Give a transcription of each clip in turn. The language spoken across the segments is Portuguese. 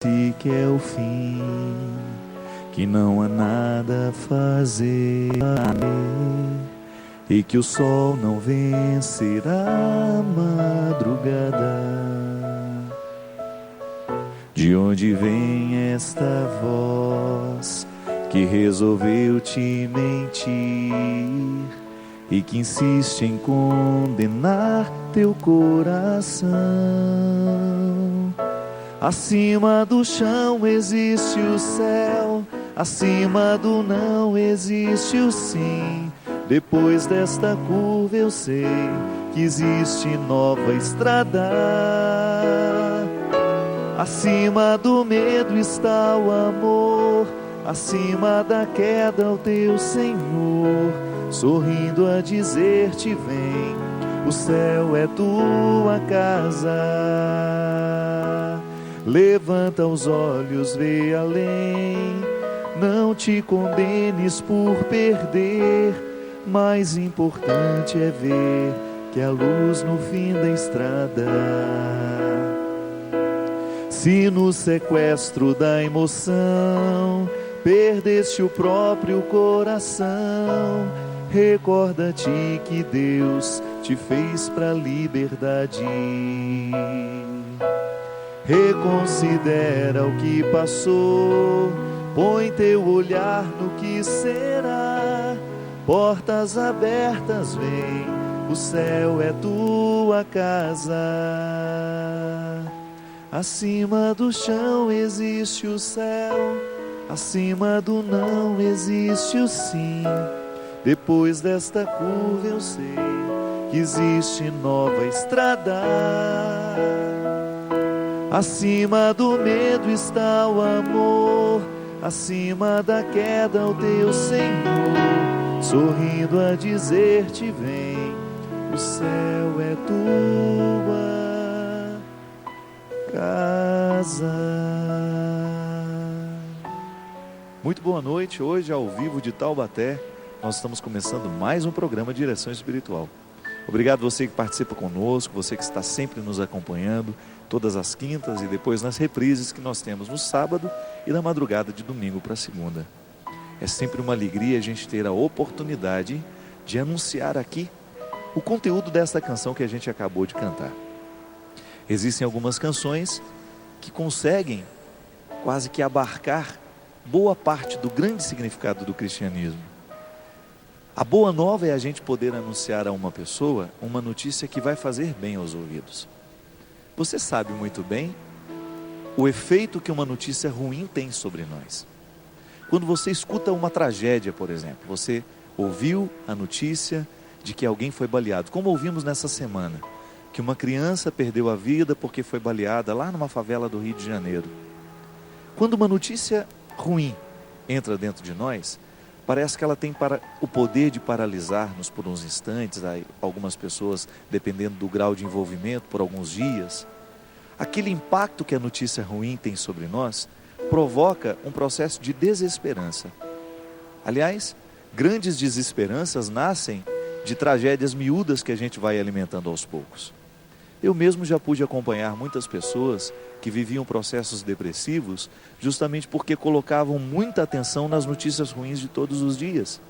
que é o fim, que não há nada a fazer, e que o sol não vencerá a madrugada. De onde vem esta voz que resolveu te mentir e que insiste em condenar teu coração? Acima do chão existe o céu, acima do não existe o sim. Depois desta curva eu sei que existe nova estrada. Acima do medo está o amor, acima da queda o teu Senhor, sorrindo a dizer-te vem, o céu é tua casa. Levanta os olhos, vê além, não te condenes por perder, mais importante é ver que há luz no fim da estrada. Se no sequestro da emoção perdeste o próprio coração, recorda-te que Deus te fez para a liberdade. Reconsidera o que passou, põe teu olhar no que será. Portas abertas, vem, o céu é tua casa. Acima do chão existe o céu, acima do não existe o sim. Depois desta curva eu sei que existe nova estrada. Acima do medo está o amor, acima da queda o teu Senhor, sorrindo a dizer-te vem, o céu é tua casa. Muito boa noite, hoje ao vivo de Taubaté, nós estamos começando mais um programa Direção Espiritual. Obrigado você que participa conosco, você que está sempre nos acompanhando, todas as quintas e depois nas reprises que nós temos no sábado e na madrugada de domingo para segunda. É sempre uma alegria a gente ter a oportunidade de anunciar aqui o conteúdo desta canção que a gente acabou de cantar. Existem algumas canções que conseguem quase que abarcar boa parte do grande significado do cristianismo. A boa nova é a gente poder anunciar a uma pessoa uma notícia que vai fazer bem aos ouvidos. Você sabe muito bem o efeito que uma notícia ruim tem sobre nós. Quando você escuta uma tragédia, por exemplo, você ouviu a notícia de que alguém foi baleado, como ouvimos nessa semana, que uma criança perdeu a vida porque foi baleada lá numa favela do Rio de Janeiro. Quando uma notícia ruim entra dentro de nós, parece que ela tem o poder de paralisar-nos por uns instantes, algumas pessoas, dependendo do grau de envolvimento, por alguns dias. Aquele impacto que a notícia ruim tem sobre nós provoca um processo de desesperança. Aliás, grandes desesperanças nascem de tragédias miúdas que a gente vai alimentando aos poucos. Eu mesmo já pude acompanhar muitas pessoas que viviam processos depressivos justamente porque colocavam muita atenção nas notícias ruins de todos os dias.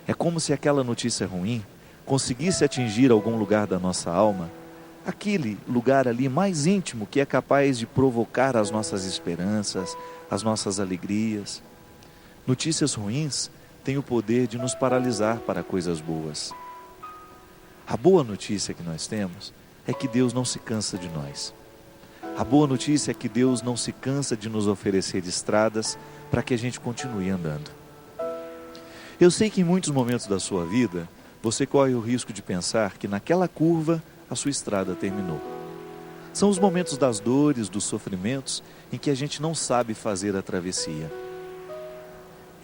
É como se aquela notícia ruim conseguisse atingir algum lugar da nossa alma, aquele lugar ali mais íntimo que é capaz de provocar as nossas esperanças, as nossas alegrias. Notícias ruins têm o poder de nos paralisar para coisas boas. A boa notícia que nós temos é que Deus não se cansa de nós. A boa notícia é que Deus não se cansa de nos oferecer estradas para que a gente continue andando. Eu sei que em muitos momentos da sua vida, você corre o risco de pensar que naquela curva a sua estrada terminou. São os momentos das dores, dos sofrimentos, em que a gente não sabe fazer a travessia.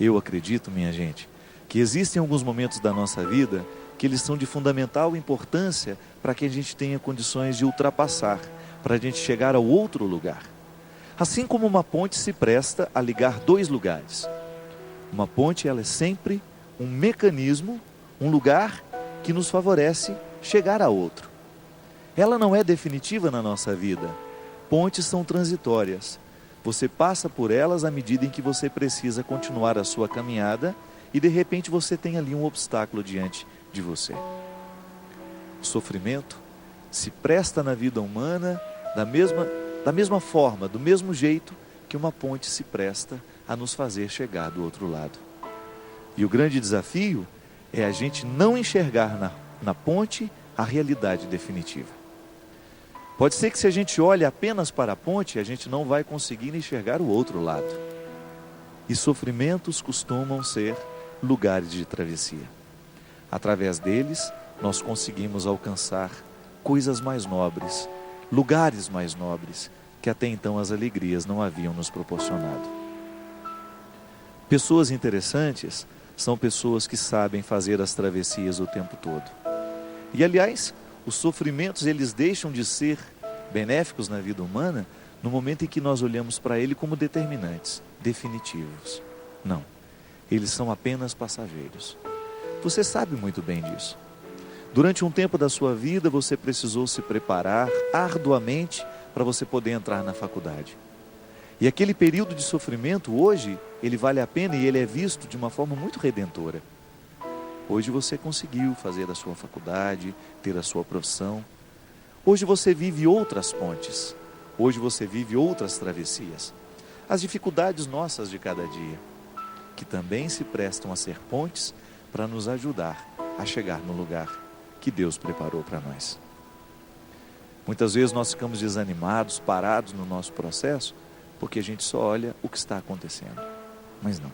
Eu acredito, minha gente, que existem alguns momentos da nossa vida que eles são de fundamental importância para que a gente tenha condições de ultrapassar, para a gente chegar ao outro lugar. Assim como uma ponte se presta a ligar dois lugares. Uma ponte, ela é sempre um mecanismo, um lugar que nos favorece chegar a outro. Ela não é definitiva na nossa vida. Pontes são transitórias. Você passa por elas à medida em que você precisa continuar a sua caminhada e de repente você tem ali um obstáculo diante de você. O sofrimento se presta na vida humana da mesma forma, do mesmo jeito que uma ponte se presta a nos fazer chegar do outro lado. E o grande desafio é a gente não enxergar na ponte a realidade definitiva. Pode ser que se a gente olhe apenas para a ponte, a gente não vai conseguir enxergar o outro lado. E sofrimentos costumam ser lugares de travessia. Através deles, nós conseguimos alcançar coisas mais nobres, lugares mais nobres, que até então as alegrias não haviam nos proporcionado. Pessoas interessantes são pessoas que sabem fazer as travessias o tempo todo. E aliás, os sofrimentos eles deixam de ser benéficos na vida humana no momento em que nós olhamos para ele como determinantes, definitivos. Não, eles são apenas passageiros. Você sabe muito bem disso. Durante um tempo da sua vida você precisou se preparar arduamente para você poder entrar na faculdade. E aquele período de sofrimento hoje, ele vale a pena e ele é visto de uma forma muito redentora. Hoje você conseguiu fazer a sua faculdade, ter a sua profissão. Hoje você vive outras pontes. Hoje você vive outras travessias. As dificuldades nossas de cada dia, que também se prestam a ser pontes para nos ajudar a chegar no lugar que Deus preparou para nós. Muitas vezes nós ficamos desanimados, parados no nosso processo, porque a gente só olha o que está acontecendo. Mas não.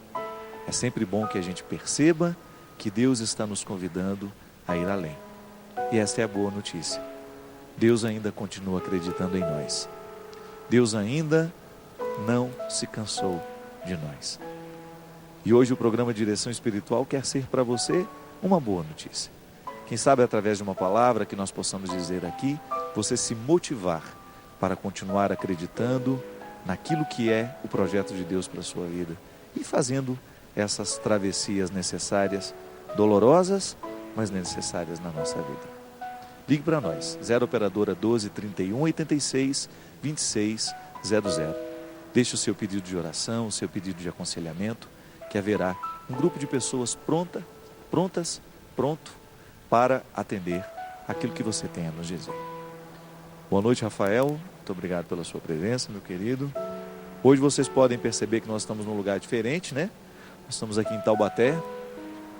É sempre bom que a gente perceba que Deus está nos convidando a ir além. E essa é a boa notícia. Deus ainda continua acreditando em nós. Deus ainda não se cansou de nós. E hoje o programa Direção Espiritual quer ser para você uma boa notícia. Quem sabe através de uma palavra que nós possamos dizer aqui, você se motivar para continuar acreditando naquilo que é o projeto de Deus para a sua vida e fazendo essas travessias necessárias, dolorosas, mas necessárias na nossa vida. Ligue para nós, 0 operadora 12 31 86 26 00. Deixe o seu pedido de oração, o seu pedido de aconselhamento, que haverá um grupo de pessoas pronto para atender aquilo que você tem a nos dizer. Boa noite, Rafael. Muito obrigado pela sua presença, meu querido. Hoje vocês podem perceber que nós estamos num lugar diferente, né? Nós estamos aqui em Taubaté,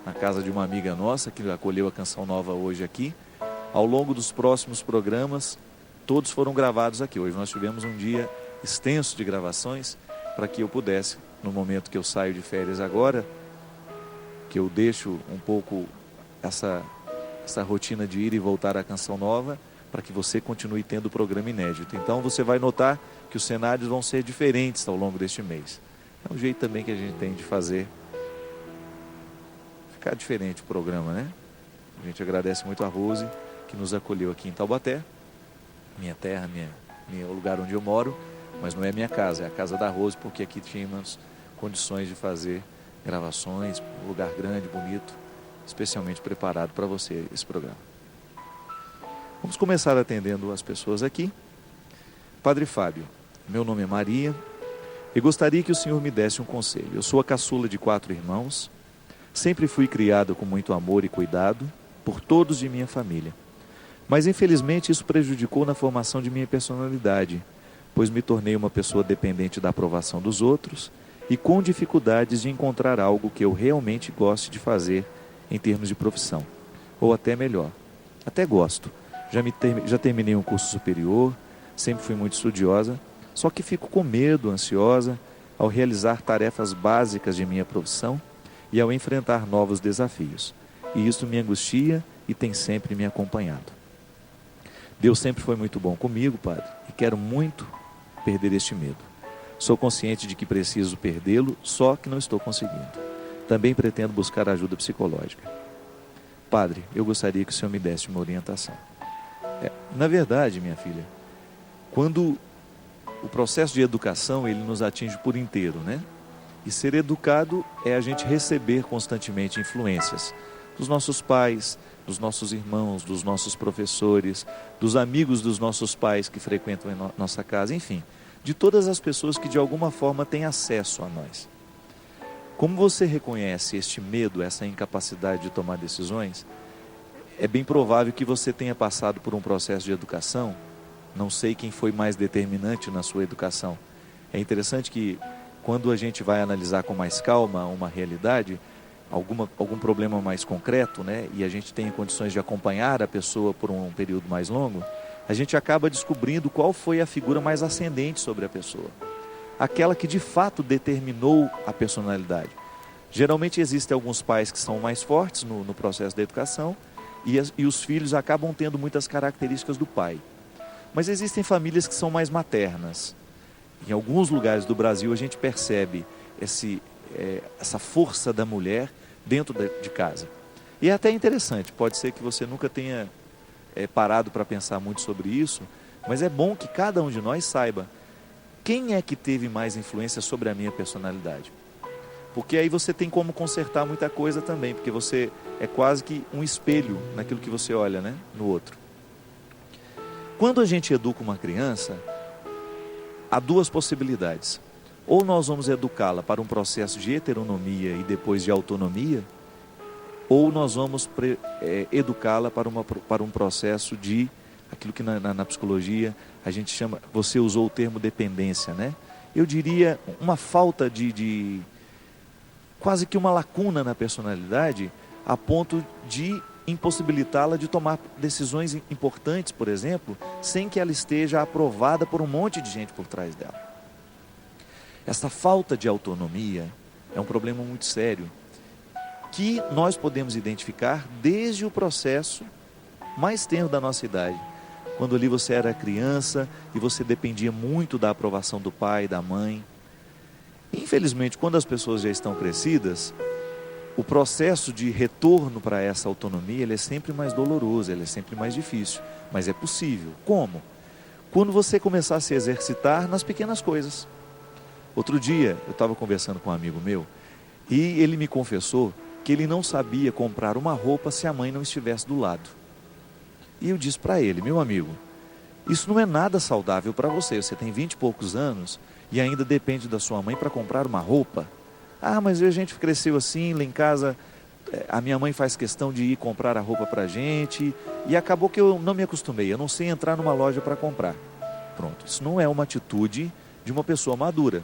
na casa de uma amiga nossa, que acolheu a Canção Nova hoje aqui. Ao longo dos próximos programas, todos foram gravados aqui. Hoje nós tivemos um dia extenso de gravações, para que eu pudesse, no momento que eu saio de férias agora, que eu deixo um pouco essa rotina de ir e voltar à Canção Nova, para que você continue tendo o programa inédito. Então você vai notar que os cenários vão ser diferentes ao longo deste mês. É um jeito também que a gente tem de fazer ficar diferente o programa, né? A gente agradece muito a Rose, que nos acolheu aqui em Taubaté, minha terra, o lugar onde eu moro, mas não é minha casa, é a casa da Rose, porque aqui tínhamos condições de fazer gravações, um lugar grande, bonito, especialmente preparado para você esse programa. Vamos começar atendendo as pessoas aqui. Padre Fábio, meu nome é Maria e gostaria que o senhor me desse um conselho. Eu sou a caçula de 4 irmãos, sempre fui criado com muito amor e cuidado por todos de minha família. Mas infelizmente isso prejudicou na formação de minha personalidade, pois me tornei uma pessoa dependente da aprovação dos outros e com dificuldades de encontrar algo que eu realmente goste de fazer em termos de profissão. Ou até melhor, até gosto. Já terminei um curso superior, sempre fui muito estudiosa, só que fico com medo, ansiosa, ao realizar tarefas básicas de minha profissão e ao enfrentar novos desafios. E isso me angustia e tem sempre me acompanhado. Deus sempre foi muito bom comigo, Padre, e quero muito perder este medo. Sou consciente de que preciso perdê-lo, só que não estou conseguindo. Também pretendo buscar ajuda psicológica. Padre, eu gostaria que o senhor me desse uma orientação. Na verdade, minha filha, quando o processo de educação ele nos atinge por inteiro, né? E ser educado é a gente receber constantemente influências dos nossos pais, dos nossos irmãos, dos nossos professores, dos amigos dos nossos pais que frequentam em nossa casa, enfim, de todas as pessoas que de alguma forma têm acesso a nós. Como você reconhece este medo, essa incapacidade de tomar decisões, é bem provável que você tenha passado por um processo de educação. Não sei quem foi mais determinante na sua educação. É interessante que quando a gente vai analisar com mais calma uma realidade, algum problema mais concreto, né, e a gente tem condições de acompanhar a pessoa por um período mais longo, a gente acaba descobrindo qual foi a figura mais ascendente sobre a pessoa. Aquela que de fato determinou a personalidade. Geralmente existem alguns pais que são mais fortes no processo da educação e os filhos acabam tendo muitas características do pai. Mas existem famílias que são mais maternas. Em alguns lugares do Brasil a gente percebe essa força da mulher dentro de casa. E é até interessante, pode ser que você nunca tenha parado para pensar muito sobre isso, mas é bom que cada um de nós saiba quem é que teve mais influência sobre a minha personalidade. Porque aí você tem como consertar muita coisa também, porque você é quase que um espelho naquilo que você olha, né, no outro. Quando a gente educa uma criança, há duas possibilidades. Ou nós vamos educá-la para um processo de heteronomia e depois de autonomia, ou nós vamos educá-la para um processo de, aquilo que na psicologia a gente chama, você usou o termo dependência, né? Eu diria uma falta de quase que uma lacuna na personalidade, a ponto de impossibilitá-la de tomar decisões importantes, por exemplo, sem que ela esteja aprovada por um monte de gente por trás dela. Essa falta de autonomia é um problema muito sério, que nós podemos identificar desde o processo mais tenro da nossa idade. Quando ali você era criança e você dependia muito da aprovação do pai, da mãe. Infelizmente, quando as pessoas já estão crescidas, o processo de retorno para essa autonomia ele é sempre mais doloroso, ele é sempre mais difícil, mas é possível. Como? Quando você começar a se exercitar nas pequenas coisas. Outro dia, eu estava conversando com um amigo meu e ele me confessou que ele não sabia comprar uma roupa se a mãe não estivesse do lado. E eu disse para ele, meu amigo, isso não é nada saudável para você. Você tem 20 e poucos anos e ainda depende da sua mãe para comprar uma roupa. Ah, mas a gente cresceu assim, lá em casa a minha mãe faz questão de ir comprar a roupa para a gente e acabou que eu não me acostumei, eu não sei entrar numa loja para comprar. Pronto, isso não é uma atitude de uma pessoa madura.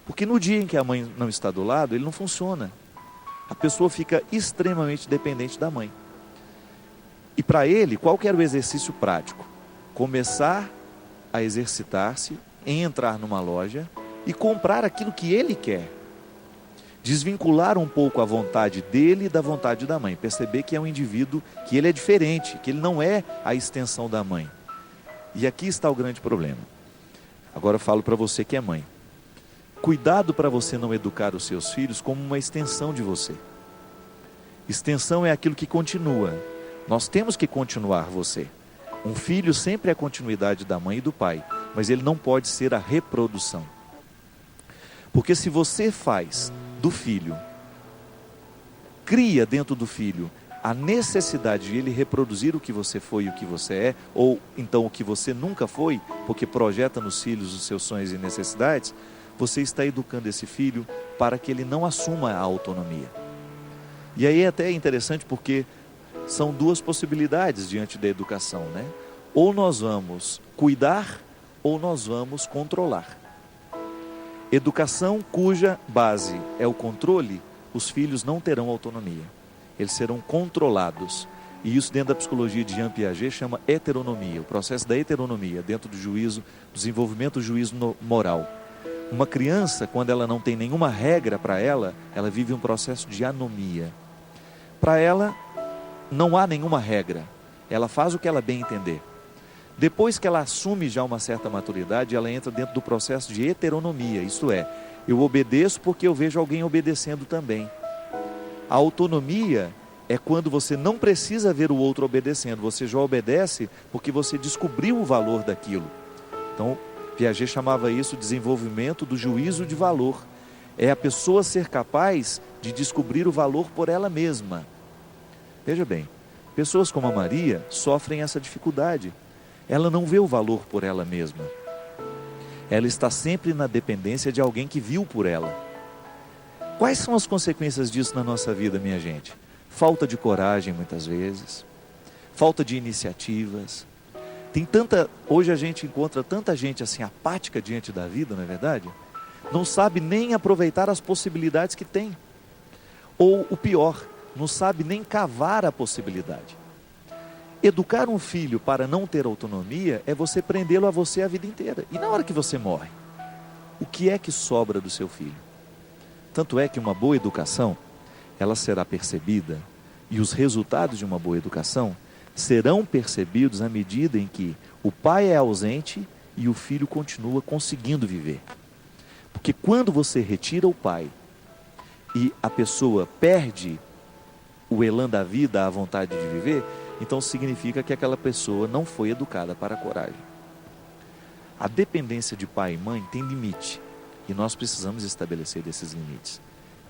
Porque no dia em que a mãe não está do lado, ele não funciona. A pessoa fica extremamente dependente da mãe. E para ele, qual que era o exercício prático? Começar a exercitar-se em entrar numa loja e comprar aquilo que ele quer. Desvincular um pouco a vontade dele da vontade da mãe. Perceber que é um indivíduo, que ele é diferente, que ele não é a extensão da mãe. E aqui está o grande problema. Agora eu falo para você que é mãe. Cuidado para você não educar os seus filhos como uma extensão de você. Extensão é aquilo que continua. Nós temos que continuar você. Um filho sempre é a continuidade da mãe e do pai, mas ele não pode ser a reprodução. Porque se você faz do filho, cria dentro do filho a necessidade de ele reproduzir o que você foi e o que você é, ou então o que você nunca foi, porque projeta nos filhos os seus sonhos e necessidades, você está educando esse filho para que ele não assuma a autonomia. E aí é até interessante porque são duas possibilidades diante da educação, né? Ou nós vamos cuidar ou nós vamos controlar. Educação cuja base é o controle, os filhos não terão autonomia. Eles serão controlados. E isso dentro da psicologia de Jean Piaget chama heteronomia, o processo da heteronomia, dentro do juízo, do desenvolvimento do juízo moral. Uma criança, quando ela não tem nenhuma regra para ela vive um processo de anomia. Para ela, não há nenhuma regra. Ela faz o que ela bem entender. Depois que ela assume já uma certa maturidade, ela entra dentro do processo de heteronomia. Isto é, eu obedeço porque eu vejo alguém obedecendo também. A autonomia é quando você não precisa ver o outro obedecendo. Você já obedece porque você descobriu o valor daquilo. Então, Piaget chamava isso de desenvolvimento do juízo de valor. É a pessoa ser capaz de descobrir o valor por ela mesma. Veja bem, pessoas como a Maria sofrem essa dificuldade. Ela não vê o valor por ela mesma. ela está sempre na dependência de alguém que viu por ela. Quais são as consequências disso na nossa vida, minha gente? Falta de coragem, muitas vezes, falta de iniciativas. Hoje a gente encontra tanta gente assim apática diante da vida, não é verdade? Não sabe nem aproveitar as possibilidades que tem. Ou o pior, não sabe nem cavar a possibilidade. Educar um filho para não ter autonomia é você prendê-lo a você a vida inteira. E na hora que você morre, o que é que sobra do seu filho? Tanto é que uma boa educação, ela será percebida, e os resultados de uma boa educação serão percebidos à medida em que o pai é ausente e o filho continua conseguindo viver. Porque quando você retira o pai e a pessoa perde o elan da vida, a vontade de viver, então significa que aquela pessoa não foi educada para a coragem. A dependência de pai e mãe tem limite e nós precisamos estabelecer esses limites.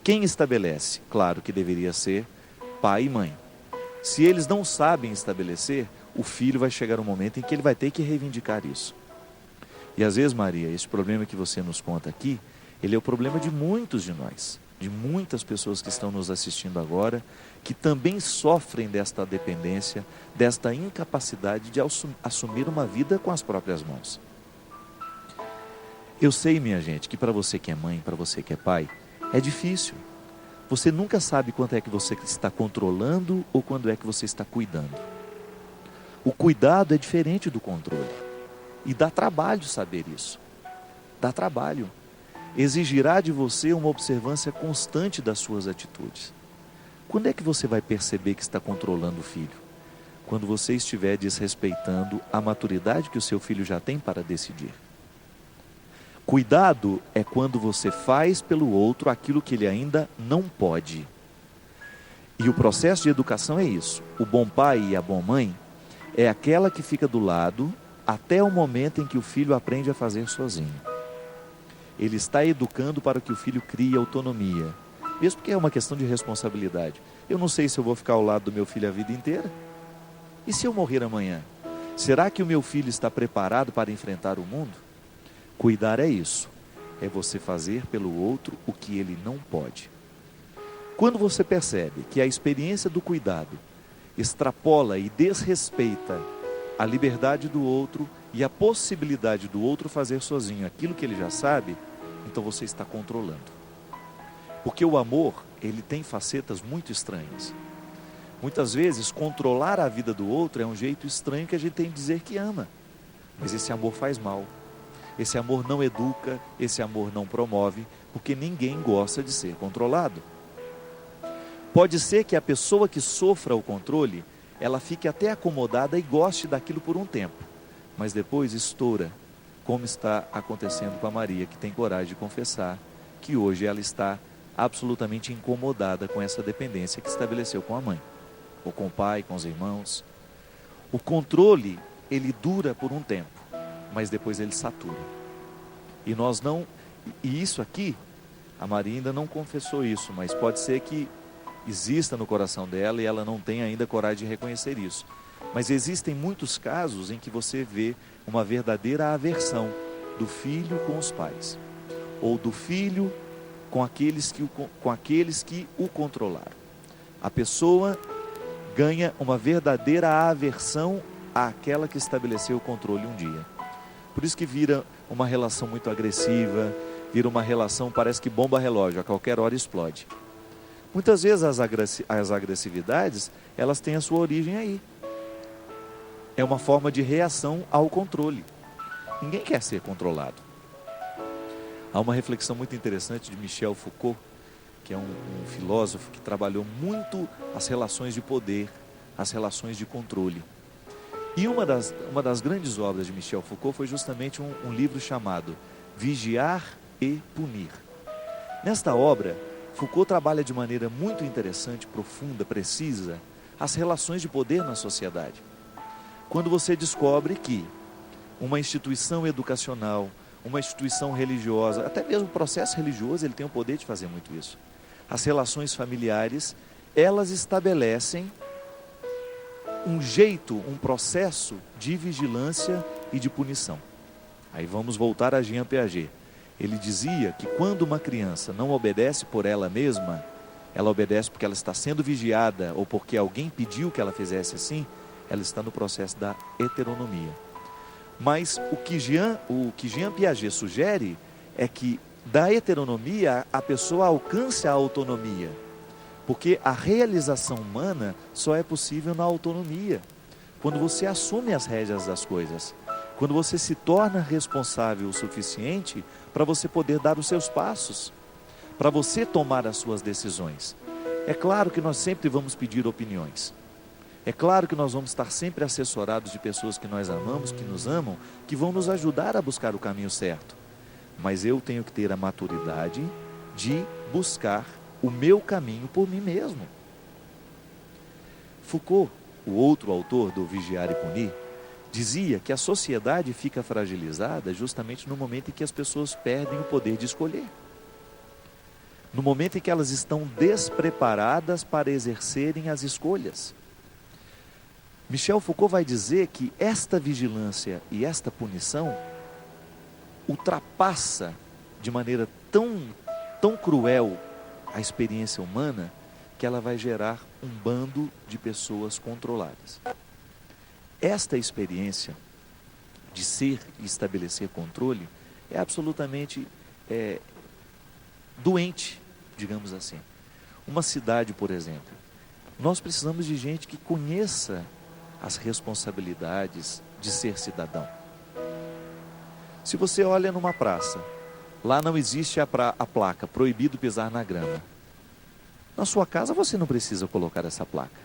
Quem estabelece? Claro que deveria ser pai e mãe. Se eles não sabem estabelecer, o filho vai chegar um momento em que ele vai ter que reivindicar isso. E às vezes, Maria, esse problema que você nos conta aqui, ele é o problema de muitos de nós, de muitas pessoas que estão nos assistindo agora, que também sofrem desta dependência, desta incapacidade de assumir uma vida com as próprias mãos. Eu sei, minha gente, que para você que é mãe, para você que é pai, é difícil. Você nunca sabe quanto é que você está controlando ou quando é que você está cuidando. O cuidado é diferente do controle. E dá trabalho saber isso. Dá trabalho. Exigirá de você uma observância constante das suas atitudes. Quando é que você vai perceber que está controlando o filho? Quando você estiver desrespeitando a maturidade que o seu filho já tem para decidir. Cuidado é quando você faz pelo outro aquilo que ele ainda não pode. E o processo de educação é isso. O bom pai e a boa mãe é aquela que fica do lado até o momento em que o filho aprende a fazer sozinho. Ele está educando para que o filho crie autonomia, mesmo que é uma questão de responsabilidade. Eu não sei se eu vou ficar ao lado do meu filho a vida inteira. E se eu morrer amanhã? Será que o meu filho está preparado para enfrentar o mundo? Cuidar é isso, é você fazer pelo outro o que ele não pode. Quando você percebe que a experiência do cuidado extrapola e desrespeita a liberdade do outro e a possibilidade do outro fazer sozinho aquilo que ele já sabe, então você está controlando. Porque o amor, ele tem facetas muito estranhas. Muitas vezes, controlar a vida do outro é um jeito estranho que a gente tem de dizer que ama. Mas esse amor faz mal. Esse amor não educa, esse amor não promove, porque ninguém gosta de ser controlado. Pode ser que a pessoa que sofra o controle, ela fique até acomodada e goste daquilo por um tempo, mas depois estoura, como está acontecendo com a Maria, que tem coragem de confessar que hoje ela está absolutamente incomodada com essa dependência que estabeleceu com a mãe, ou com o pai, com os irmãos. O controle, ele dura por um tempo, mas depois ele satura. E isso aqui, a Maria ainda não confessou isso, mas pode ser que exista no coração dela e ela não tenha ainda coragem de reconhecer isso. Mas existem muitos casos em que você vê uma verdadeira aversão do filho com os pais, ou do filho com aqueles que o controlaram. A pessoa ganha uma verdadeira aversão àquela que estabeleceu o controle um dia. Por isso que vira uma relação muito agressiva, vira uma relação, parece que bomba relógio, a qualquer hora explode. Muitas vezes as agressividades, elas têm a sua origem aí. É uma forma de reação ao controle. Ninguém quer ser controlado. Há uma reflexão muito interessante de Michel Foucault, que é um filósofo que trabalhou muito as relações de poder, as relações de controle. E uma das grandes obras de Michel Foucault foi justamente um livro chamado Vigiar e Punir. Nesta obra, Foucault trabalha de maneira muito interessante, profunda, precisa, as relações de poder na sociedade. Quando você descobre que uma instituição educacional, uma instituição religiosa, até mesmo o processo religioso, ele tem o poder de fazer muito isso. As relações familiares, elas estabelecem um jeito, um processo de vigilância e de punição. Aí vamos voltar a Jean Piaget. Ele dizia que quando uma criança não obedece por ela mesma, ela obedece porque ela está sendo vigiada ou porque alguém pediu que ela fizesse assim, ela está no processo da heteronomia. Mas o que Jean Piaget sugere é que da heteronomia a pessoa alcance a autonomia, porque a realização humana só é possível na autonomia, quando você assume as rédeas das coisas, quando você se torna responsável o suficiente para você poder dar os seus passos, para você tomar as suas decisões. É claro que nós sempre vamos pedir opiniões. É claro que nós vamos estar sempre assessorados de pessoas que nós amamos, que nos amam, que vão nos ajudar a buscar o caminho certo. Mas eu tenho que ter a maturidade de buscar o meu caminho por mim mesmo. Foucault, o outro autor do Vigiar e Punir, dizia que a sociedade fica fragilizada justamente no momento em que as pessoas perdem o poder de escolher. No momento em que elas estão despreparadas para exercerem as escolhas. Michel Foucault vai dizer que esta vigilância e esta punição ultrapassa de maneira tão cruel a experiência humana que ela vai gerar um bando de pessoas controladas. Esta experiência de ser e estabelecer controle é absolutamente doente, digamos assim. Uma cidade, por exemplo, nós precisamos de gente que conheça as responsabilidades de ser cidadão. Se você olha numa praça, lá não existe a placa proibido pisar na grama. Na sua casa você não precisa colocar essa placa.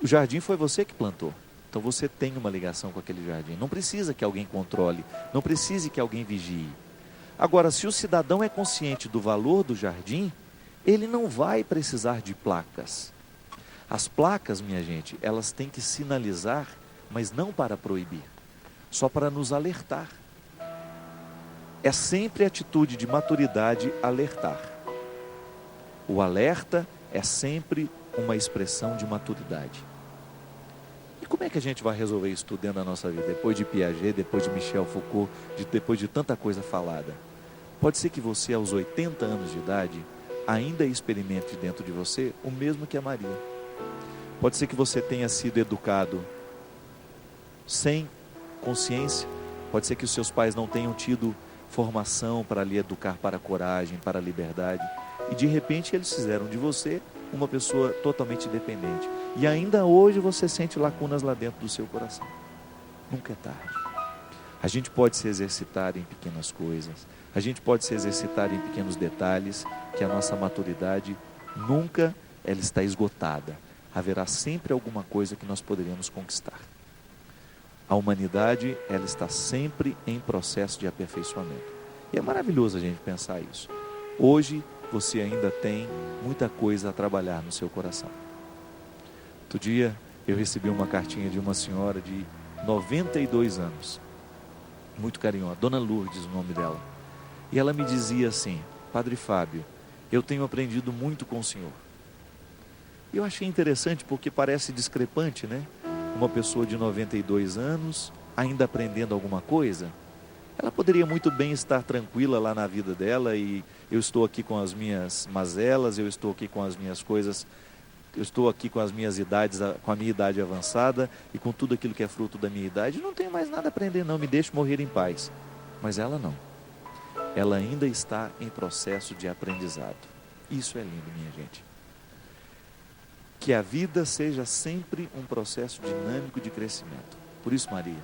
O jardim foi você que plantou. Então você tem uma ligação com aquele jardim. Não precisa que alguém controle, não precisa que alguém vigie. Agora, se o cidadão é consciente do valor do jardim, ele não vai precisar de placas. As placas, minha gente, elas têm que sinalizar, mas não para proibir, só para nos alertar. É sempre atitude de maturidade alertar. O alerta é sempre uma expressão de maturidade. E como é que a gente vai resolver isso tudo dentro da nossa vida? Depois de Piaget, depois de Michel Foucault, depois de tanta coisa falada. Pode ser que você, aos 80 anos de idade, ainda experimente dentro de você o mesmo que a Maria. Pode ser que você tenha sido educado sem consciência. Pode ser que os seus pais não tenham tido formação para lhe educar para a coragem, para a liberdade. E de repente eles fizeram de você uma pessoa totalmente dependente. E ainda hoje você sente lacunas lá dentro do seu coração. Nunca é tarde. A gente pode se exercitar em pequenas coisas. A gente pode se exercitar em pequenos detalhes, que a nossa maturidade nunca ela está esgotada. Haverá sempre alguma coisa que nós poderíamos conquistar. A humanidade, ela está sempre em processo de aperfeiçoamento. E é maravilhoso a gente pensar isso. Hoje, você ainda tem muita coisa a trabalhar no seu coração. Outro dia, eu recebi uma cartinha de uma senhora de 92 anos. Muito carinhosa, Dona Lourdes, o nome dela. E ela me dizia assim: Padre Fábio, eu tenho aprendido muito com o senhor. E eu achei interessante porque parece discrepante, né? Uma pessoa de 92 anos, ainda aprendendo alguma coisa. Ela poderia muito bem estar tranquila lá na vida dela e eu estou aqui com as minhas mazelas, eu estou aqui com as minhas coisas, eu estou aqui com as minhas idades, com a minha idade avançada e com tudo aquilo que é fruto da minha idade, não tenho mais nada a aprender não, me deixe morrer em paz. Mas ela não. Ela ainda está em processo de aprendizado. Isso é lindo, minha gente. Que a vida seja sempre um processo dinâmico de crescimento. Por isso, Maria,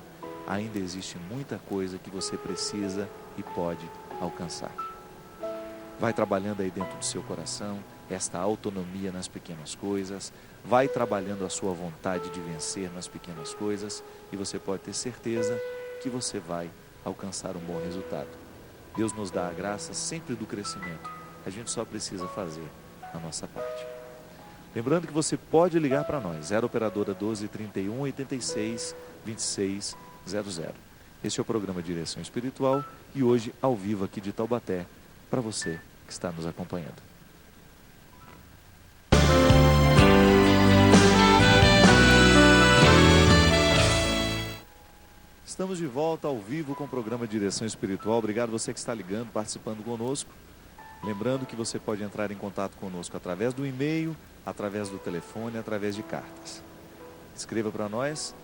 ainda existe muita coisa que você precisa e pode alcançar. Vai trabalhando aí dentro do seu coração, esta autonomia nas pequenas coisas, vai trabalhando a sua vontade de vencer nas pequenas coisas e você pode ter certeza que você vai alcançar um bom resultado. Deus nos dá a graça sempre do crescimento. A gente só precisa fazer a nossa parte. Lembrando que você pode ligar para nós, 0 operadora 12 31 86 26 00. Este é o programa Direção Espiritual e hoje ao vivo aqui de Taubaté, para você que está nos acompanhando. Estamos de volta ao vivo com o programa Direção Espiritual. Obrigado você que está ligando, participando conosco. Lembrando que você pode entrar em contato conosco através do e-mail, através do telefone, através de cartas. Escreva para nós,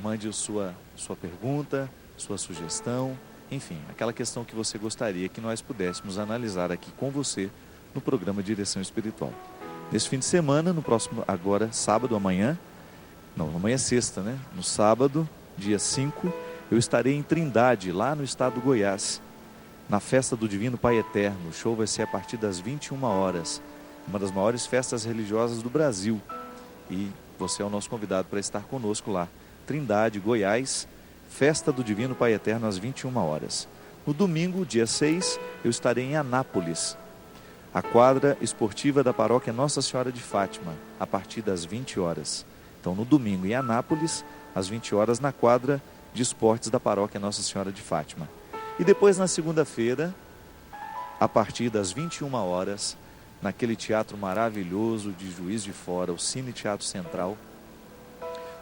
mande sua pergunta, sua sugestão, enfim, aquela questão que você gostaria que nós pudéssemos analisar aqui com você no programa Direção Espiritual. Nesse fim de semana, no próximo, agora, sábado, amanhã é sexta, né? No sábado, dia 5, eu estarei em Trindade, lá no estado do Goiás, na festa do Divino Pai Eterno. O show vai ser a partir das 21 horas, uma das maiores festas religiosas do Brasil. E você é o nosso convidado para estar conosco lá. Trindade, Goiás, festa do Divino Pai Eterno às 21 horas. No domingo, dia 6, eu estarei em Anápolis, a quadra esportiva da paróquia Nossa Senhora de Fátima, a partir das 20 horas. Então, no domingo, em Anápolis, às 20 horas, na quadra de esportes da paróquia Nossa Senhora de Fátima. E depois, na segunda-feira, a partir das 21 horas, naquele teatro maravilhoso de Juiz de Fora, o Cine Teatro Central,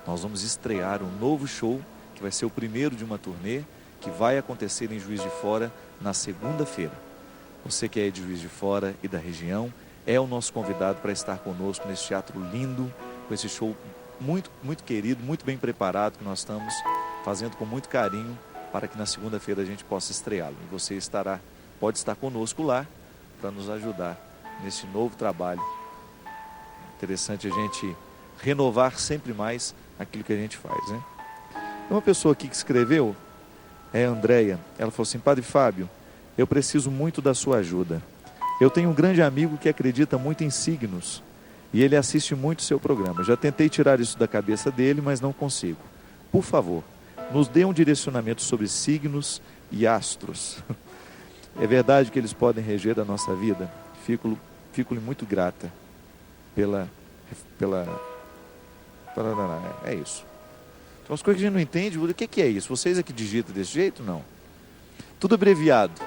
nós vamos estrear um novo show, que vai ser o primeiro de uma turnê, que vai acontecer em Juiz de Fora na segunda-feira. Você que é de Juiz de Fora e da região, é o nosso convidado para estar conosco nesse teatro lindo, com esse show muito, muito querido, muito bem preparado, que nós estamos fazendo com muito carinho, para que na segunda-feira a gente possa estreá-lo. E você pode estar conosco lá, para nos ajudar nesse novo trabalho. Interessante a gente renovar sempre mais aquilo que a gente faz, né? Uma pessoa aqui que escreveu, é a Andréia, ela falou assim: Padre Fábio, eu preciso muito da sua ajuda. Eu tenho um grande amigo que acredita muito em signos e ele assiste muito o seu programa. Já tentei tirar isso da cabeça dele, mas não consigo. Por favor, nos dê um direcionamento sobre signos e astros. É verdade que eles podem reger a nossa vida? Fico-lhe muito grata pela... É isso. Então, as coisas que a gente não entende, o que é isso? Vocês é que digitam desse jeito? Não. Tudo abreviado.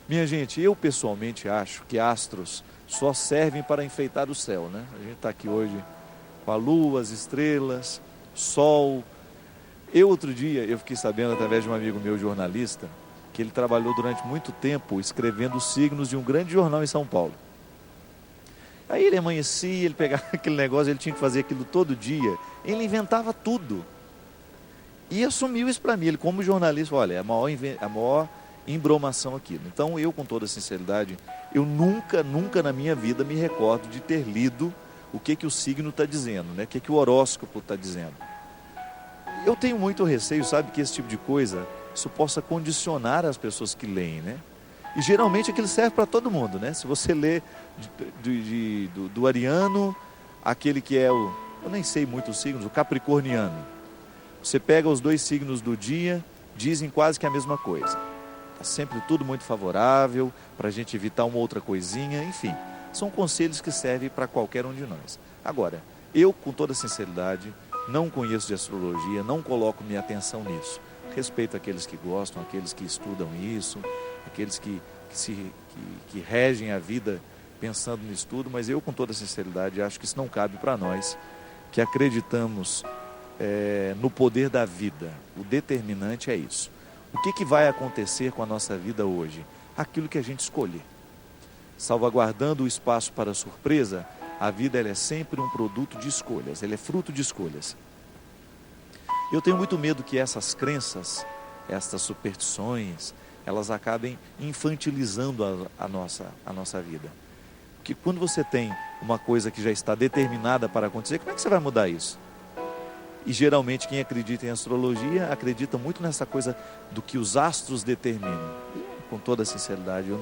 Minha gente, eu pessoalmente acho que astros só servem para enfeitar o céu, né? A gente está aqui hoje com a lua, as estrelas, sol. Outro dia, eu fiquei sabendo através de um amigo meu, jornalista, que ele trabalhou durante muito tempo escrevendo os signos de um grande jornal em São Paulo. Aí ele amanhecia, ele pegava aquele negócio, ele tinha que fazer aquilo todo dia. Ele inventava tudo. E assumiu isso para mim. Ele, como jornalista, olha, é a maior embromação aquilo. Então, eu, com toda sinceridade, eu nunca na minha vida me recordo de ter lido o que o signo está dizendo, né? O que o horóscopo está dizendo. Eu tenho muito receio, sabe, que esse tipo de coisa, isso possa condicionar as pessoas que leem, né? E geralmente aquilo serve para todo mundo, né? Se você lê do ariano, aquele que é eu nem sei muito os signos, o capricorniano. Você pega os dois signos do dia, dizem quase que a mesma coisa. Está sempre tudo muito favorável, para a gente evitar uma outra coisinha, enfim. São conselhos que servem para qualquer um de nós. Agora, eu, com toda sinceridade, não conheço de astrologia, não coloco minha atenção nisso. Respeito aqueles que gostam, aqueles que estudam isso, aqueles que regem a vida pensando no estudo, mas eu, com toda sinceridade, acho que isso não cabe para nós, que acreditamos no poder da vida. O determinante é isso. O que vai acontecer com a nossa vida hoje? Aquilo que a gente escolher. Salvaguardando o espaço para a surpresa, a vida ela é sempre um produto de escolhas, ela é fruto de escolhas. Eu tenho muito medo que essas crenças, essas superstições, elas acabem infantilizando a nossa vida. Porque quando você tem uma coisa que já está determinada para acontecer, como é que você vai mudar isso? E geralmente quem acredita em astrologia acredita muito nessa coisa do que os astros determinam. E, com toda sinceridade, eu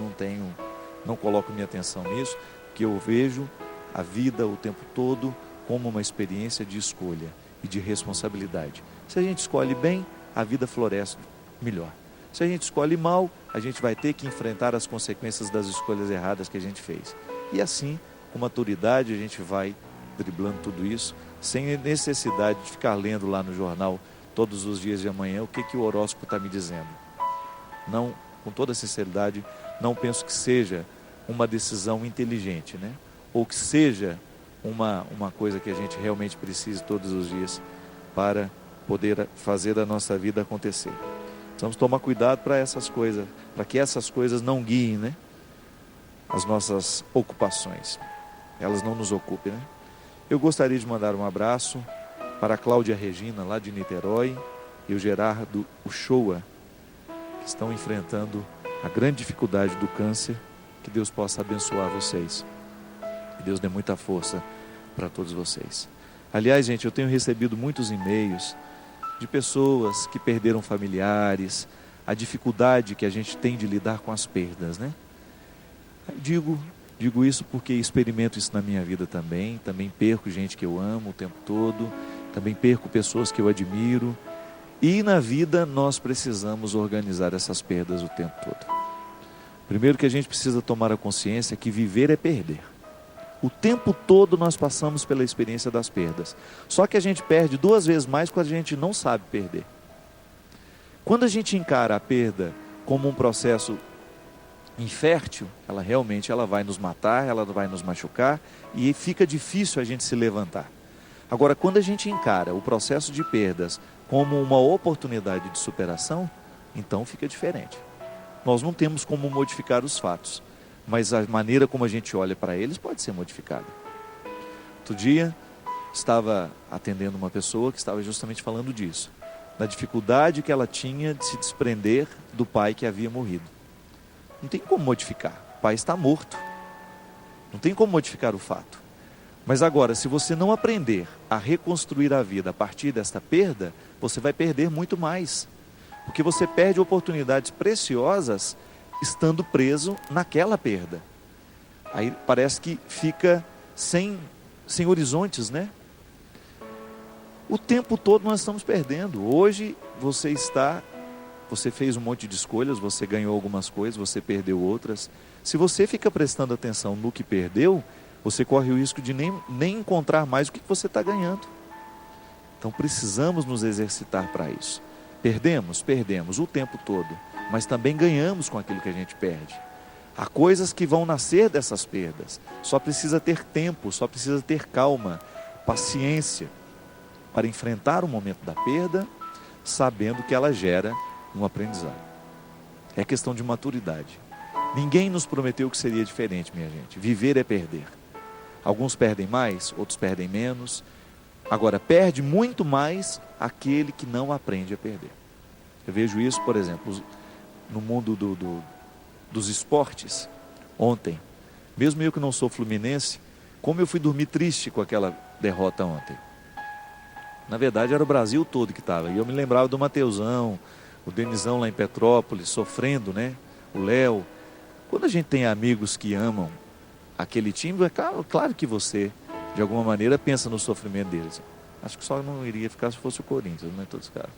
não coloco minha atenção nisso, porque eu vejo a vida o tempo todo como uma experiência de escolha e de responsabilidade. Se a gente escolhe bem, a vida floresce melhor. Se a gente escolhe mal, a gente vai ter que enfrentar as consequências das escolhas erradas que a gente fez. E assim, com maturidade, a gente vai driblando tudo isso, sem necessidade de ficar lendo lá no jornal todos os dias de amanhã o que o horóscopo está me dizendo. Não, com toda sinceridade, não penso que seja uma decisão inteligente, né? Ou que seja uma coisa que a gente realmente precise todos os dias para poder fazer a nossa vida acontecer. Precisamos tomar cuidado para essas coisas, para que essas coisas não guiem, né, as nossas ocupações. Elas não nos ocupem, né? Eu gostaria de mandar um abraço para a Cláudia Regina, lá de Niterói, e o Gerardo Uchoa, que estão enfrentando a grande dificuldade do câncer. Que Deus possa abençoar vocês. Que Deus dê muita força para todos vocês. Aliás, gente, eu tenho recebido muitos e-mails de pessoas que perderam familiares, a dificuldade que a gente tem de lidar com as perdas, né? Digo isso porque experimento isso na minha vida também. Também perco gente que eu amo o tempo todo. Também perco pessoas que eu admiro. E na vida nós precisamos organizar essas perdas o tempo todo. Primeiro que a gente precisa tomar a consciência que viver é perder. O tempo todo nós passamos pela experiência das perdas. Só que a gente perde 2 vezes mais quando a gente não sabe perder. Quando a gente encara a perda como um processo infértil, ela realmente vai nos matar, ela vai nos machucar e fica difícil a gente se levantar. Agora, quando a gente encara o processo de perdas como uma oportunidade de superação, então fica diferente. Nós não temos como modificar os fatos, mas a maneira como a gente olha para eles pode ser modificada. Outro dia, estava atendendo uma pessoa que estava justamente falando disso, da dificuldade que ela tinha de se desprender do pai que havia morrido. Não tem como modificar, o pai está morto, não tem como modificar o fato. Mas agora, se você não aprender a reconstruir a vida a partir desta perda, você vai perder muito mais. Porque você perde oportunidades preciosas estando preso naquela perda. Aí parece que fica sem horizontes, né? O tempo todo nós estamos perdendo. Hoje você fez um monte de escolhas, você ganhou algumas coisas, você perdeu outras. Se você fica prestando atenção no que perdeu, você corre o risco de nem encontrar mais o que você está ganhando. Então precisamos nos exercitar para isso. Perdemos o tempo todo, mas também ganhamos com aquilo que a gente perde. Há coisas que vão nascer dessas perdas. Só precisa ter tempo, só precisa ter calma, paciência para enfrentar o momento da perda, sabendo que ela gera um aprendizado. É questão de maturidade. Ninguém nos prometeu que seria diferente, minha gente. Viver é perder. Alguns perdem mais, outros perdem menos. Agora, perde muito mais aquele que não aprende a perder. Eu vejo isso, por exemplo, no mundo dos esportes. Ontem, mesmo eu que não sou fluminense, como eu fui dormir triste com aquela derrota ontem. Na verdade, era o Brasil todo que estava. E eu me lembrava do Mateusão, o Denizão lá em Petrópolis, sofrendo, né? O Léo. Quando a gente tem amigos que amam aquele time, é claro que você, de alguma maneira, pensa no sofrimento deles. Acho que só não iria ficar se fosse o Corinthians, não é todos os caras.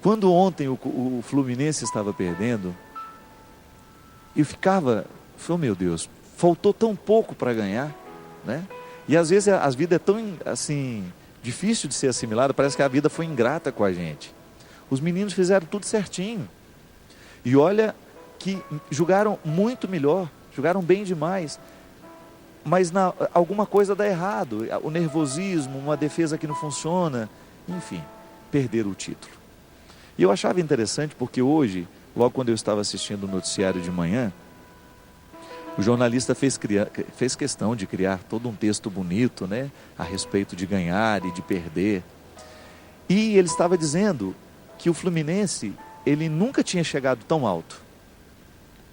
Quando ontem o Fluminense estava perdendo, eu falei, meu Deus, faltou tão pouco para ganhar, né? E às vezes a vida é tão assim, difícil de ser assimilada, parece que a vida foi ingrata com a gente. Os meninos fizeram tudo certinho. E olha que jogaram muito melhor, jogaram bem demais. Mas alguma coisa dá errado, o nervosismo, uma defesa que não funciona, enfim, perderam o título. E eu achava interessante porque hoje, logo quando eu estava assistindo o noticiário de manhã, o jornalista fez questão de criar todo um texto bonito, né, a respeito de ganhar e de perder. E ele estava dizendo que o Fluminense, ele nunca tinha chegado tão alto,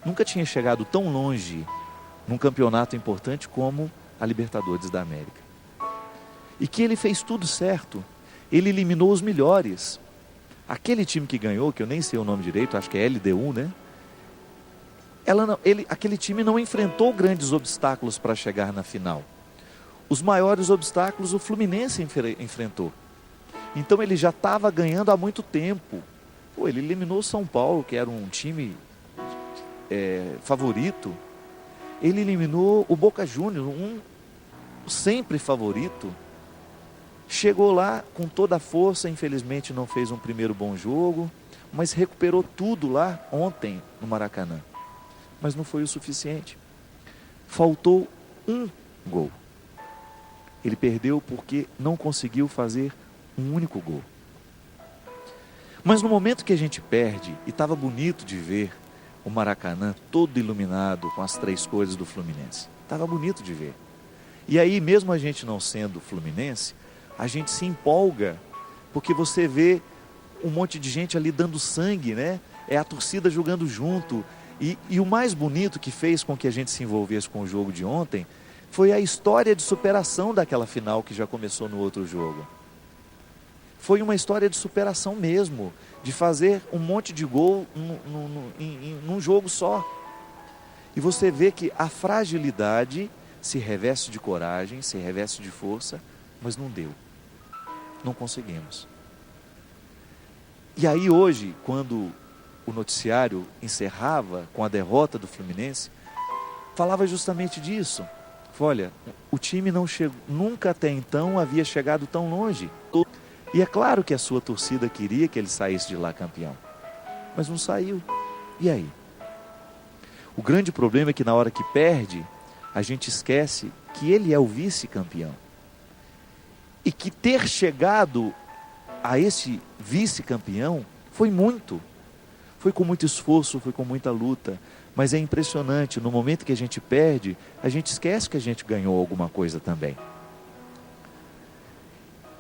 nunca tinha chegado tão longe num campeonato importante como a Libertadores da América. E que ele fez tudo certo, ele eliminou os melhores. Aquele time que ganhou, que eu nem sei o nome direito, acho que é LDU, né? Aquele time não enfrentou grandes obstáculos para chegar na final. Os maiores obstáculos o Fluminense enfrentou. Então ele já estava ganhando há muito tempo. Ele eliminou o São Paulo, que era um time favorito. Ele eliminou o Boca Juniors, um sempre favorito. Chegou lá com toda a força, infelizmente não fez um primeiro bom jogo, mas recuperou tudo lá ontem no Maracanã. Mas não foi o suficiente. Faltou um gol. Ele perdeu porque não conseguiu fazer um único gol. Mas no momento que a gente perde, e estava bonito de ver o Maracanã todo iluminado com as 3 cores do Fluminense. Estava bonito de ver. E aí, mesmo a gente não sendo Fluminense, a gente se empolga, porque você vê um monte de gente ali dando sangue, né? É a torcida jogando junto. E o mais bonito que fez com que a gente se envolvesse com o jogo de ontem foi a história de superação daquela final que já começou no outro jogo. Foi uma história de superação mesmo, de fazer um monte de gol num jogo só. E você vê que a fragilidade se reveste de coragem, se reveste de força, mas não deu. Não conseguimos. E aí hoje, quando o noticiário encerrava com a derrota do Fluminense, falava justamente disso. Olha, o time não chegou, nunca até então havia chegado tão longe. E é claro que a sua torcida queria que ele saísse de lá campeão, mas não saiu. E aí? O grande problema é que na hora que perde, a gente esquece que ele é o vice-campeão. E que ter chegado a esse vice-campeão foi muito. Foi com muito esforço, foi com muita luta. Mas é impressionante, no momento que a gente perde, a gente esquece que a gente ganhou alguma coisa também.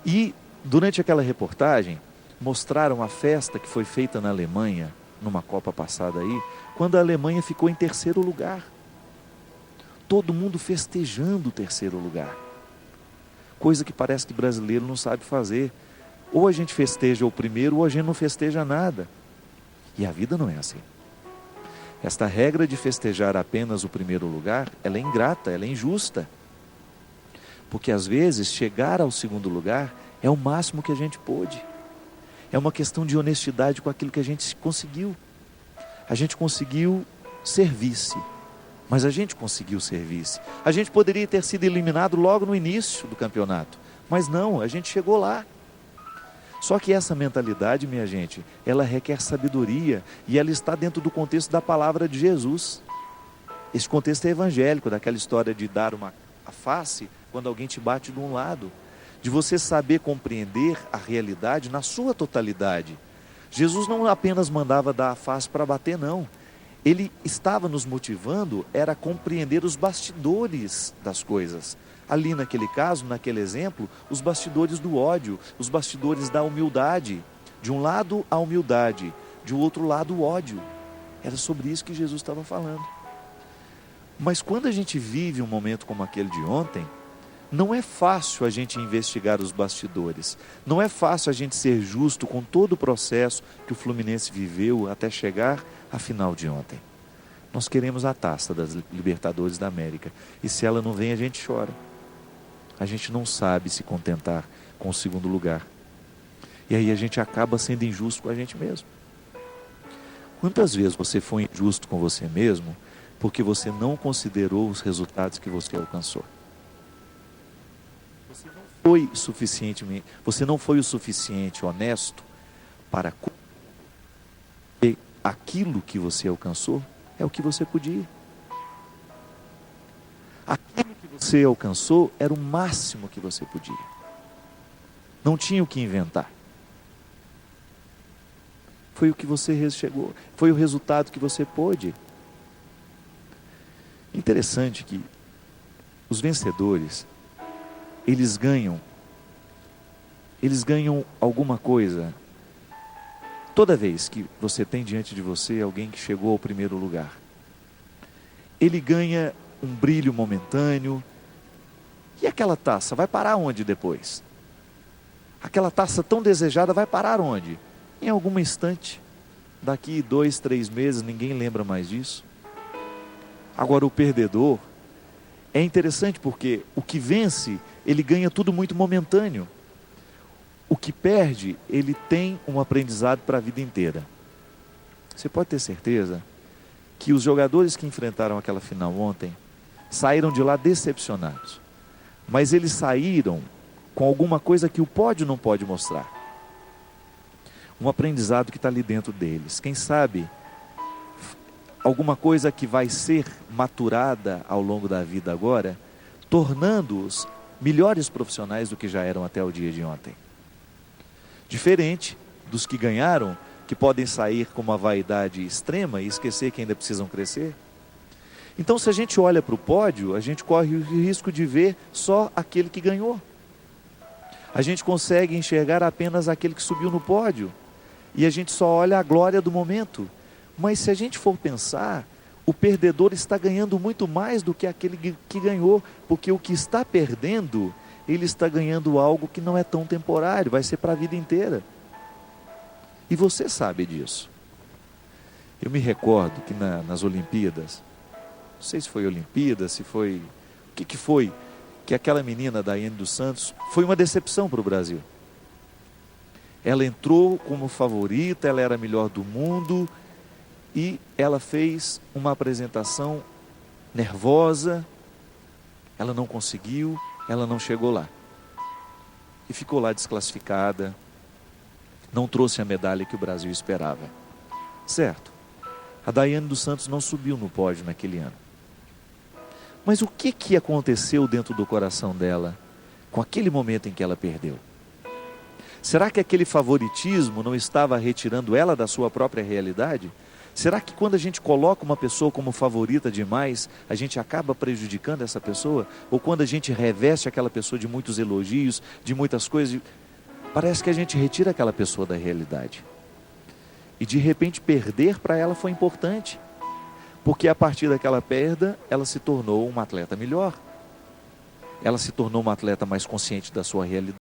E durante aquela reportagem, mostraram a festa que foi feita na Alemanha, numa Copa passada aí, quando a Alemanha ficou em 3º lugar. Todo mundo festejando o 3º lugar. Coisa que parece que brasileiro não sabe fazer. Ou a gente festeja o primeiro, ou a gente não festeja nada. E a vida não é assim. Esta regra de festejar apenas o 1º lugar, ela é ingrata, ela é injusta. Porque às vezes chegar ao 2º lugar é o máximo que a gente pôde. É uma questão de honestidade com aquilo que a gente conseguiu. A gente conseguiu ser vice, mas a gente conseguiu ser vice. A gente poderia ter sido eliminado logo no início do campeonato, mas não, a gente chegou lá. Só que essa mentalidade, minha gente, ela requer sabedoria e ela está dentro do contexto da palavra de Jesus. Esse contexto é evangélico, daquela história de dar a face quando alguém te bate de um lado. De você saber compreender a realidade na sua totalidade. Jesus não apenas mandava dar a face para bater, não. Ele estava nos motivando, era compreender os bastidores das coisas. Ali naquele caso, naquele exemplo, os bastidores do ódio, os bastidores da humildade. De um lado a humildade, de outro lado o ódio. Era sobre isso que Jesus estava falando. Mas quando a gente vive um momento como aquele de ontem, não é fácil a gente investigar os bastidores. Não é fácil a gente ser justo com todo o processo que o Fluminense viveu até chegar à final de ontem. Nós queremos a taça das Libertadores da América. E se ela não vem, a gente chora. A gente não sabe se contentar com o 2º lugar. E aí a gente acaba sendo injusto com a gente mesmo. Quantas vezes você foi injusto com você mesmo porque você não considerou os resultados que você alcançou? Você não foi o suficiente honesto para que aquilo que você alcançou é o que você podia. Aquilo que você alcançou era o máximo que você podia. Não tinha o que inventar. Foi o que você chegou, foi o resultado que você pôde. Interessante que os vencedores, eles ganham alguma coisa toda vez que você tem diante de você alguém que chegou ao 1º lugar. Ele ganha um brilho momentâneo. E aquela taça vai parar onde depois? Aquela taça tão desejada vai parar onde? Em algum instante. Daqui 2, 3 meses ninguém lembra mais disso. Agora o perdedor, é interessante porque o que vence, ele ganha tudo muito momentâneo. O que perde, ele tem um aprendizado para a vida inteira. Você pode ter certeza que os jogadores que enfrentaram aquela final ontem saíram de lá decepcionados. Mas eles saíram com alguma coisa que o pódio não pode mostrar. Um aprendizado que está ali dentro deles. Quem sabe alguma coisa que vai ser maturada ao longo da vida agora, tornando-os melhores profissionais do que já eram até o dia de ontem. Diferente dos que ganharam, que podem sair com uma vaidade extrema e esquecer que ainda precisam crescer. Então, se a gente olha para o pódio, a gente corre o risco de ver só aquele que ganhou. A gente consegue enxergar apenas aquele que subiu no pódio. E a gente só olha a glória do momento. Mas se a gente for pensar, o perdedor está ganhando muito mais do que aquele que ganhou. Porque o que está perdendo, ele está ganhando algo que não é tão temporário, vai ser para a vida inteira. E você sabe disso. Eu me recordo que nas Olimpíadas, não sei se foi Olimpíadas, se foi... O que foi? Que aquela menina, Daiane dos Santos, foi uma decepção para o Brasil. Ela entrou como favorita, ela era a melhor do mundo e ela fez uma apresentação nervosa, ela não conseguiu, ela não chegou lá. E ficou lá desclassificada, não trouxe a medalha que o Brasil esperava. Certo, a Daiane dos Santos não subiu no pódio naquele ano. Mas o que aconteceu dentro do coração dela com aquele momento em que ela perdeu? Será que aquele favoritismo não estava retirando ela da sua própria realidade? Será que quando a gente coloca uma pessoa como favorita demais, a gente acaba prejudicando essa pessoa? Ou quando a gente reveste aquela pessoa de muitos elogios, de muitas coisas, parece que a gente retira aquela pessoa da realidade. E de repente perder para ela foi importante. Porque a partir daquela perda, ela se tornou uma atleta melhor. Ela se tornou uma atleta mais consciente da sua realidade.